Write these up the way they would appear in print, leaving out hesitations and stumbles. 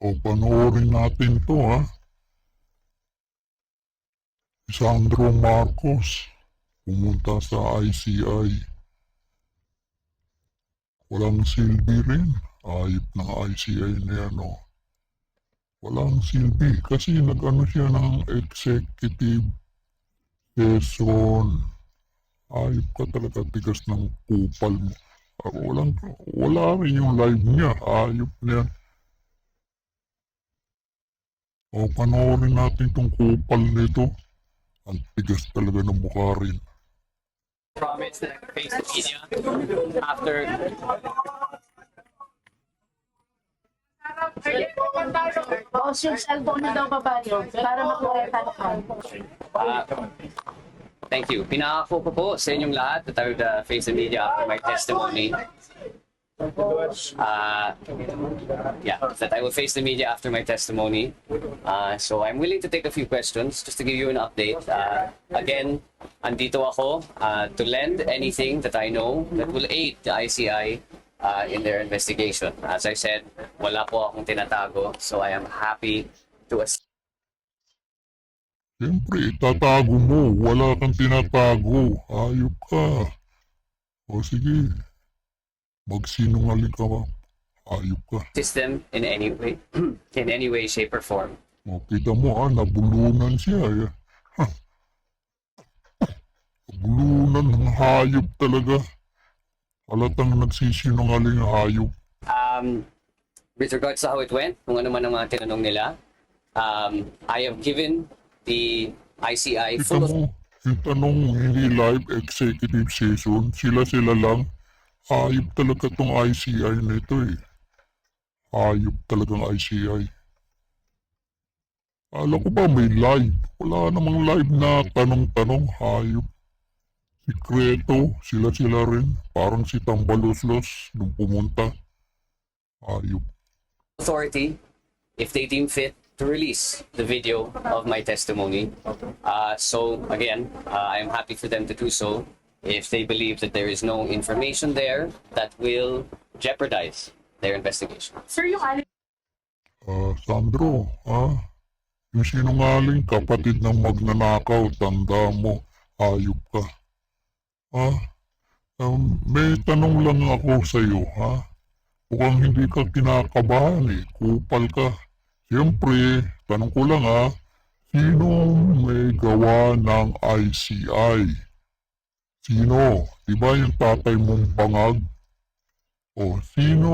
O panoorin natin to ha. Sandro Marcos pumunta sa ICI. Walang silbi rin. Ayop ng ICI na yan o. Walang silbi kasi nag-ano siya ng executive session. Ayop ka talaga, tigas ng kupal mo. Wala rin yung live niya. Ayop na yan. O panoorin natin tong kupal nito. Ang tigas talaga ng mukha rin. Promise that face the media after Baos yung cellphone na daw babae para makuha thank you. Pinangako ko po sa inyong lahat that I would face the media after my testimony. That I will face the media after my testimony. So I'm willing to take a few questions just to give you an update. Again, andito ako to lend anything that I know that will aid the ICI in their investigation. As I said, wala po akong tinatago, so I am happy to assist. Siyempre, itatago mo. Wala kang tinatago. Ayop ka. O sige. Magsinungaling ka ba? Ayop ka. Them in any way, shape, or form. O, kita mo nabulunan siya. Nabulunan ng hayop talaga. Halatang nagsisinungaling hayop. With regards to how it went, kung ano man ang mga tinanong nila, I have given the ICI Kita full mo, yung tanong hindi live executive session, sila lang. Hayop talaga tong ICI na ito eh. Hayop talagang ICI. Alam ko ba may live? Wala namang live na tanong-tanong. Hayop. Sikreto, sila rin. Parang si Tambaloslos nung pumunta. Hayop. authority if they deem fit to release the video of my testimony. So again, I'm happy for them to do so if they believe that there is no information there that will jeopardize their investigation. Sir, yung Sandro, yung sinungaling kapatid ng magnanakaw, tanda mo, hayop ka. May tanong lang ako sa iyo, Mukhang hindi ka kinakabahan eh, kupal ka. Siyempre, tanong ko lang sino may gawa ng ICI? Sino? Diba yung tatay mong bangag? O sino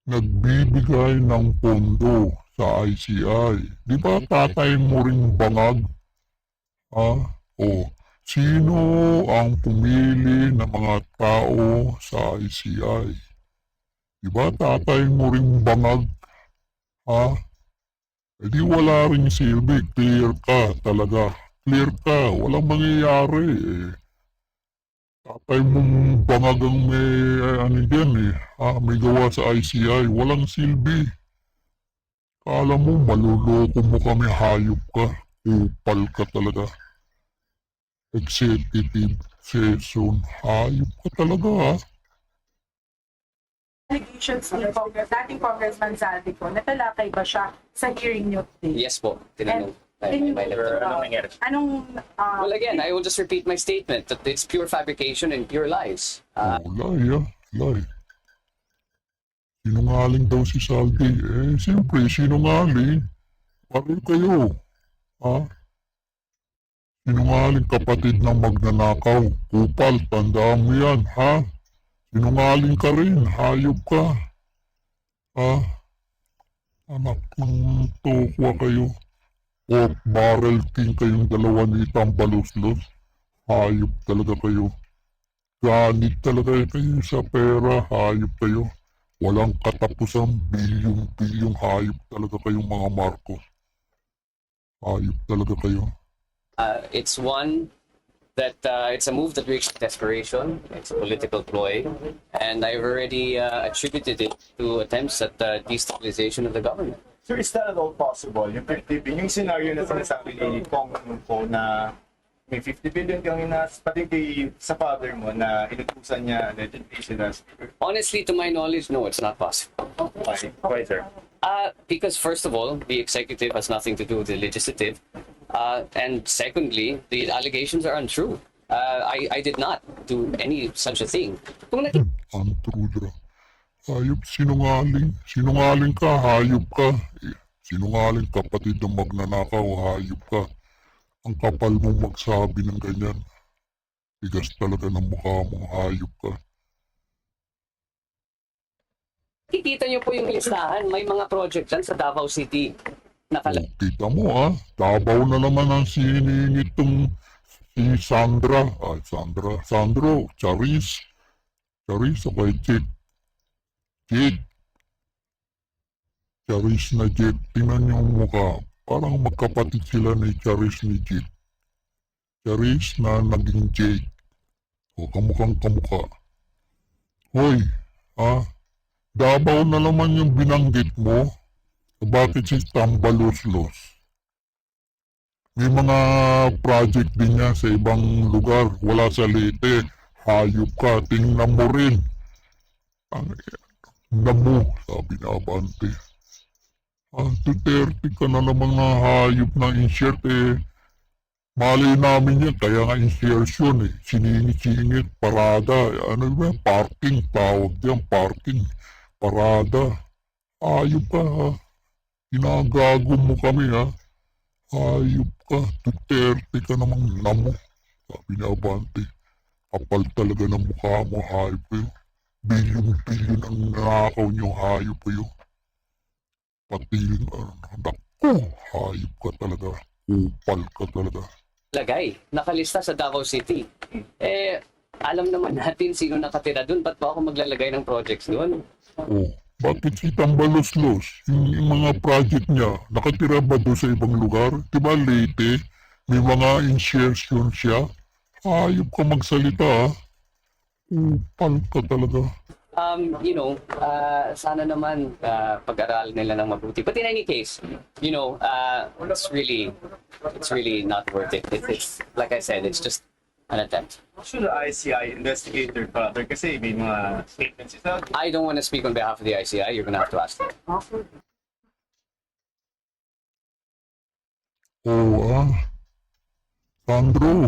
nagbibigay ng pondo sa ICI? Diba tatay mo ring bangag? O sino ang pumili ng mga tao sa ICI? Diba tatay mo ring bangag? E di wala ring silbi, clear ka talaga. Clear ka, walang mangyayari eh. Tatay mong bangag ang may may gawa sa ICI, walang silbi. Kala mo maluloko mo kami, hayop ka, upal ka talaga. Executive session, hayop ka talaga allegations ni dating Congressman Zaldico, natalakay ba siya sa hearing niyo today? Yes po, tinanong. Well, again, I will just repeat my statement that it's pure fabrication and pure lies. Lie. Sinungaling daw si Saldi. Siyempre, sinungaling. Pareho kayo. Sinungaling kapatid ng magnanakaw. Kupal, tandaan mo yan, Sinungaling ka rin, hayop ka. Anak ng tokwa kayo. Pork barrel king kayong dalawa ni Tambaloslos. Hayop talaga kayo. Ganit talaga kayo sa pera, hayop kayo. Walang katapusan, bilyong hayop talaga kayong mga Marcos. Hayop talaga kayo. It's one that it's a move that reached desperation. It's a political ploy, and I've already attributed it to attempts at destabilization of the government. So is that at all possible? Yung scenario na sinasabi ni Kong po na may 50 billion kang inas, pati sa father mo na inutusan niya allegedly sila. Honestly, to my knowledge, no, it's not possible. Why, sir? Because first of all, the executive has nothing to do with the legislative. And secondly, the allegations are untrue. I did not do any such a thing. Kung Antrudra. Hayop, sinungaling. Sinungaling ka, hayop ka. Sinungaling, kapatid ng magnanakaw, hayop ka. Ang kapal mong magsabi ng ganyan. Tigas talaga ng mukha mong hayop ka. Kikita niyo po yung listahan, may mga project dyan sa Davao City. Oh, kita mo Davao na naman ang siningit tong si Sandra. Sandro, Charis. Charis, okay, Jake. Charis na Jake, tingnan niyo ang mukha. Parang magkapatid sila ni Charis ni Jake. Charis na naging Jake. O, kamukhang kamukha. Hoy, Davao na naman yung binanggit mo. Bakit si Tambaloslos? May mga project din niya sa ibang lugar. Wala sa Leyte. Hayop ka, tingnan mo rin. Ang namo, sabi na Abante. Duterte ka na naman nga hayop na insert Malay namin yan, kaya nga insertion Siningit-singit, parada. Ano ba? Parking, tawag yan, parking. Parada. Hayop ka Ginagago mo kami Hayop ka, Duterte ka namang namo. Sabi ni Abante. Kapal talaga ng mukha mo, hayop kayo. Bilyon-bilyon ang nakakaw niyo, hayop kayo. Patiling, naku, hayop ka talaga. Upal ka talaga. lagay, nakalista sa Davao City. Alam naman natin sino nakatira doon. Ba't pa ako maglalagay ng projects doon? Oh, bakit si Tambaloslos? Yung mga project niya, nakatira ba doon sa ibang lugar? Diba Leyte? May mga insertion siya? Hayop ka magsalita Upal ka talaga. Sana naman pag-aralan nila ng mabuti. But in any case, it's really not worth it. It's like I said, it's just an attempt. Should the ICI investigate their father? Kasi may mga statements isa. I don't want to speak on behalf of the ICI. You're gonna have to ask them. Sandro,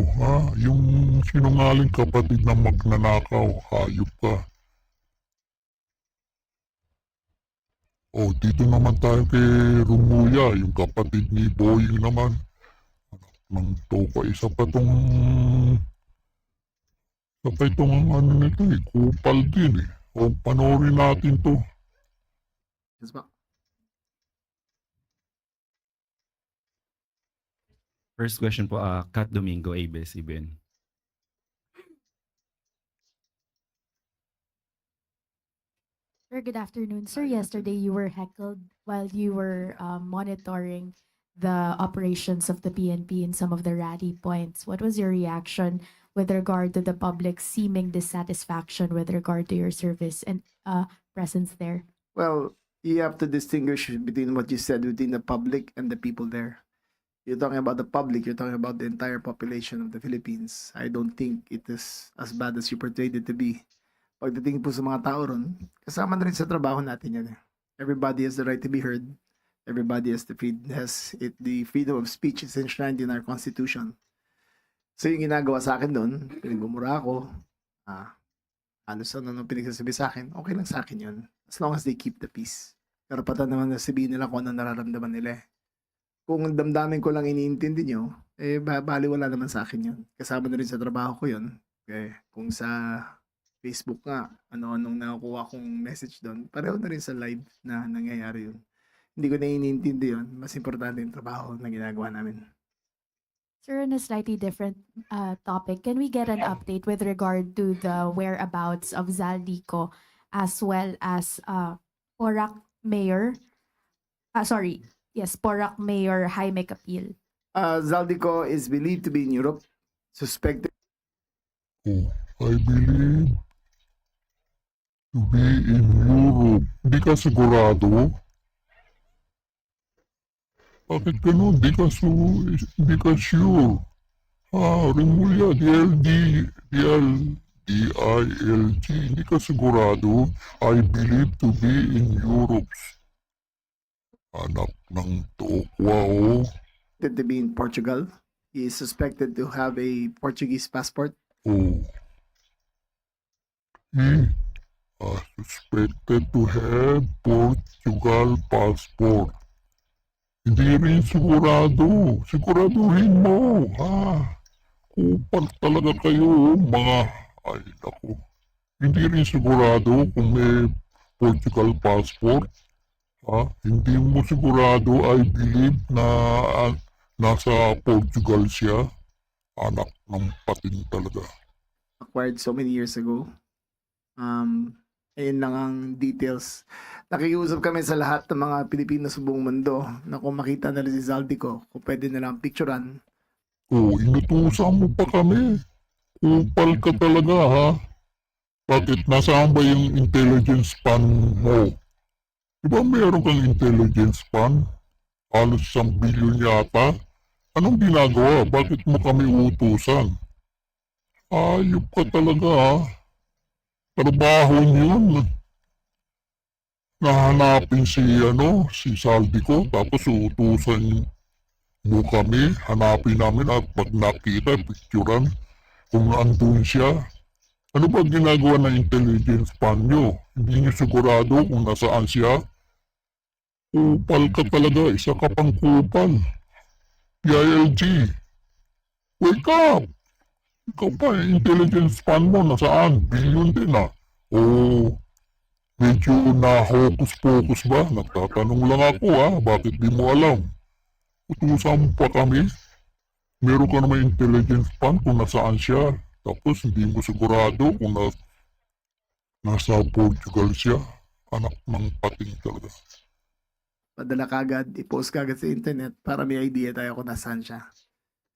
yung sinungaling kapatid ng magnanakaw, hayop ka. Dito naman tayo kay Rumuya, yung kapatid ni Boying naman. Anak ng toka, isa pa itong nito kupal din panoorin natin to. Yes, ba? First question po, Kat Domingo, ABS-CBN. Sir, good afternoon. Sir, yesterday you were heckled while you were monitoring the operations of the PNP in some of the rally points. What was your reaction with regard to the public's seeming dissatisfaction with regard to your service and presence there? Well, you have to distinguish between what you said within the public and the people there. You're talking about the public, you're talking about the entire population of the Philippines. I don't think it is as bad as you portrayed it to be. Pagdating po sa mga tao ron, kasama na rin sa trabaho natin yan. Everybody has the right to be heard. Everybody has the freedom of speech is enshrined in our Constitution. So yung ginagawa sa akin doon, pinagmumura ako, halos ano pinagsasabi sa akin, okay lang sa akin yun. As long as they keep the peace. Karapatan naman na sabihin nila kung ano nararamdaman nila Kung damdamin ko lang iniintindi nyo, bali wala naman sa akin yun. Kasama na rin sa trabaho ko yun. Kung sa Facebook nga, ano-anong nakukuha kong message doon, pareho na rin sa live na nangyayari yun. Hindi ko na iniintindi yun. Mas importante yung trabaho na ginagawa namin. Sir, on a slightly different topic, can we get an update with regard to the whereabouts of Zaldico as well as Porac Mayor? Porac Mayor Jaime Capil. Zaldico is believed to be in Europe. Suspected. I believe to be in Europe. Di ka sigurado? Bakit ganun? Di ka sure. Rimulya, DILG, hindi ka sigurado. I believe to be in Europe. Anak ng tokwa, oh. To be in Portugal. He is suspected to have a Portuguese passport. Oh. He suspected to have Portugal passport. Hindi rin sigurado. Siguraduhin mo, ha? Kupal talaga kayo, mga... Ay, naku. Hindi rin sigurado kung may Portugal passport. Ha? Hindi mo sigurado, I believe, na nasa Portugal siya. Anak ng pating talaga. Acquired so many years ago. Ayun lang ang details. Nakikiusap kami sa lahat ng mga Pilipino sa buong mundo na kung makita nila si Zaldico, kung pwede na lang picturean. Oh, inutusan mo pa kami. Kupal ka talaga, ha? Bakit? Nasaan ba yung intelligence span mo? Di ba meron kang intelligence span? Halos 1 billion yata. Anong ginagawa? Bakit mo kami utusan? Ayop ka talaga, ha? Trabaho yun. Nahanapin si Saldico, tapos utusan mo kami, hanapin namin at pag nakita, picturean kung andun siya. Ano ba ginagawa ng intelligence span nyo? Hindi nyo sigurado kung nasaan siya? Kupal ka talaga, isa ka pang kupal. PILG, wake up! Ikaw pa, intelligence span mo, nasaan? Billion din, ah. O, medyo na-hocus-pocus ba? Nagtatanong lang ako, ah. Bakit di mo alam? Utusan mo pa kami? Meron ka naman intelligence span kung nasaan siya. Tapos hindi mo sigurado kung nasa Portugal siya. Anak ng pating talaga. Padala kagad, i-post kagad sa internet para may idea tayo kung nasaan siya.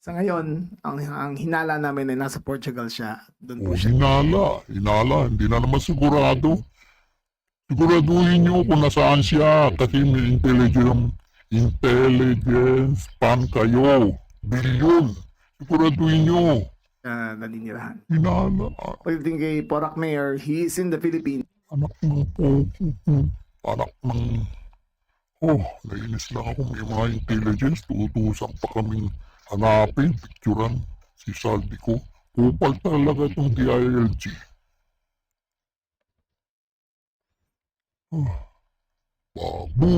Sa ngayon, ang hinala namin ay nasa Portugal siya. Doon po O, siya. hinala. Hindi na naman sigurado. Siguraduhin nyo kung nasaan siya kasi may intelligence span kayo. Billion. Siguraduhin nyo. Naninirahan. Hinala. Pagdating kay Porac Mayor, he is in the Philippines. Anak ng poko. Anak ng... Oh, nainis lang ako. May mga intelligence. Tutusan pa kaming hanapin, picturean si Saldico. Kupal talaga itong DILG. Oh, babu.